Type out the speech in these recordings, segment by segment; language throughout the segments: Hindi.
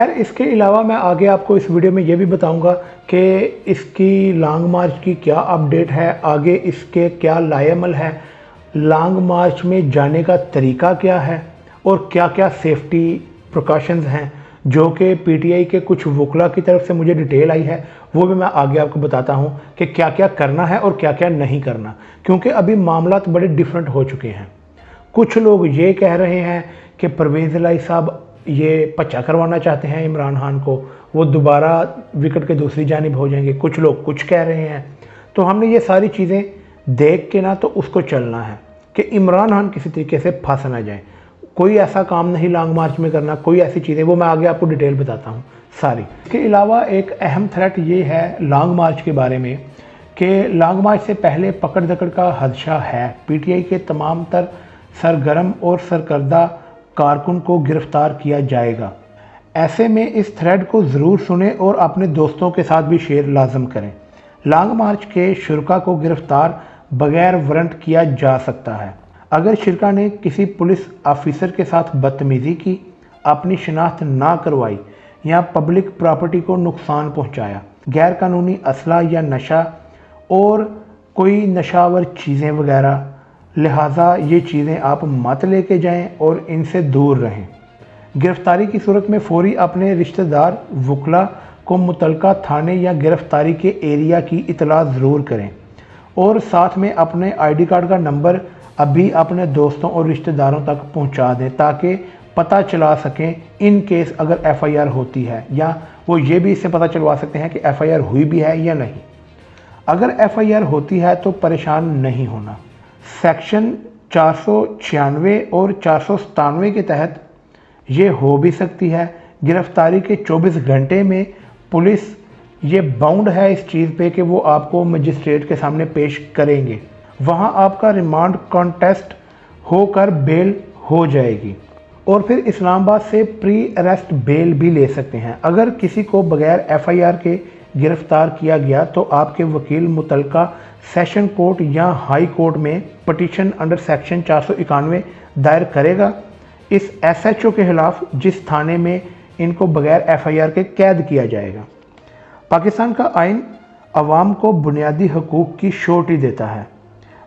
यार इसके अलावा मैं आगे आपको इस वीडियो में ये भी बताऊंगा कि इसकी लॉन्ग मार्च की क्या अपडेट है, आगे इसके क्या लाएमल है, लॉन्ग मार्च में जाने का तरीका क्या है और क्या क्या सेफ्टी प्रिकॉशंस हैं जो कि पीटीआई के कुछ वकला की तरफ से मुझे डिटेल आई है, वो भी मैं आगे आपको बताता हूँ कि क्या क्या करना है और क्या क्या नहीं करना, क्योंकि अभी मामलात बड़े डिफरेंट हो चुके हैं। कुछ लोग ये कह रहे हैं कि परवेज़ इलाही साहब ये पच्चा करवाना चाहते हैं इमरान खान को, वो दोबारा विकेट के दूसरी जानिब हो जाएंगे। कुछ लोग कुछ कह रहे हैं। तो हमने ये सारी चीज़ें देख के ना तो उसको चलना है कि इमरान खान किसी तरीके से फंस ना जाए। कोई ऐसा काम नहीं लॉन्ग मार्च में करना, कोई ऐसी चीज़ें, वो मैं आगे आपको डिटेल बताता हूँ सारी। इसके अलावा एक अहम थ्रेट ये है लॉन्ग मार्च के बारे में कि लॉन्ग मार्च से पहले पकड़ दकड़ का खदशा है। पीटीआई के तमाम तर सरगर्म और सरकर्दा कारकुन को गिरफ्तार किया जाएगा। ऐसे में इस थ्रेड को ज़रूर सुने और अपने दोस्तों के साथ भी शेयर लाजम करें। लॉन्ग मार्च के शुरका को गिरफ्तार बगैर वारंट किया जा सकता है। अगर शुरका ने किसी पुलिस ऑफिसर के साथ बदतमीज़ी की, अपनी शनाख्त ना करवाई या पब्लिक प्रॉपर्टी को नुकसान पहुंचाया, गैर कानूनी असला या नशा और कोई नशावर चीज़ें वगैरह, लिहाजा ये चीज़ें आप मत लेके जाएं और इनसे दूर रहें। गिरफ्तारी की सूरत में फौरी अपने रिश्तेदार वकला को मुतलका थाने या गिरफ्तारी के एरिया की इतला ज़रूर करें और साथ में अपने आईडी कार्ड का नंबर अभी अपने दोस्तों और रिश्तेदारों तक पहुंचा दें ताकि पता चला सकें इन केस अगर एफआईआर होती है, या वो ये भी इससे पता चलवा सकते हैं कि एफआईआर हुई भी है या नहीं। अगर एफआईआर होती है तो परेशान नहीं होना। सेक्शन 496 और 497 के तहत ये हो भी सकती है। गिरफ्तारी के 24 घंटे में पुलिस ये बाउंड है इस चीज़ पे कि वो आपको मजिस्ट्रेट के सामने पेश करेंगे। वहाँ आपका रिमांड कॉन्टेस्ट होकर बेल हो जाएगी और फिर इस्लामाबाद से प्री अरेस्ट बेल भी ले सकते हैं। अगर किसी को बगैर एफआईआर के गिरफ्तार किया गया तो आपके वकील मुतलका सेशन कोर्ट या हाई कोर्ट में पटिशन अंडर सेक्शन 491 दायर करेगा इस एसएचओ के खिलाफ जिस थाने में इनको बगैर एफआईआर के कैद किया जाएगा। पाकिस्तान का आइन अवाम को बुनियादी हकूक़ की श्योरिटी देता है,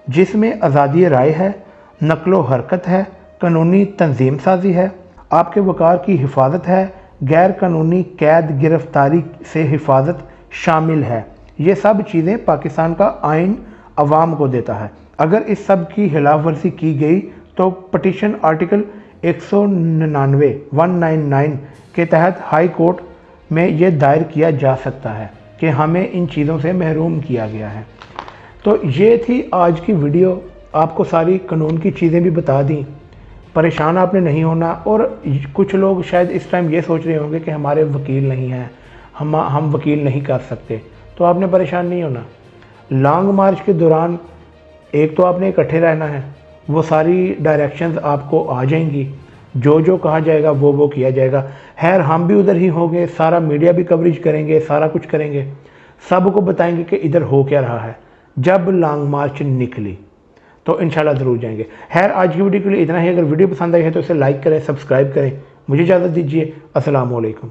जिसमें आज़ादी राय है, नकलो हरकत है, कानूनी तंजीम साजी है, आपके वकार की हिफाजत है, गैर कानूनी कैद गिरफ्तारी से हिफाजत शामिल है। ये सब चीज़ें पाकिस्तान का आइन अवाम को देता है। अगर इस सब की खिलाफ वर्जी की गई तो पटिशन आर्टिकल 199 के तहत हाई कोर्ट में ये दायर किया जा सकता है कि हमें इन चीज़ों से महरूम किया गया है। तो ये थी आज की वीडियो। आपको सारी कानून की चीज़ें भी बता दी, परेशान आपने नहीं होना। और कुछ लोग शायद इस टाइम ये सोच रहे होंगे कि हमारे वकील नहीं हैं, हम वकील नहीं कर सकते, तो आपने परेशान नहीं होना। लॉन्ग मार्च के दौरान एक तो आपने इकट्ठे रहना है, वो सारी डायरेक्शंस आपको आ जाएंगी, जो जो कहा जाएगा वो किया जाएगा। खैर हम भी उधर ही होंगे, सारा मीडिया भी कवरेज करेंगे, सारा कुछ करेंगे, सबको बताएंगे कि इधर हो क्या रहा है। जब लॉन्ग मार्च निकली तो इंशाल्लाह ज़रूर जाएंगे। खैर आज की वीडियो के लिए इतना ही। अगर वीडियो पसंद आई है तो इसे लाइक करें, सब्सक्राइब करें। मुझे इजाज़त दीजिए। अस्सलाम वालेकुम।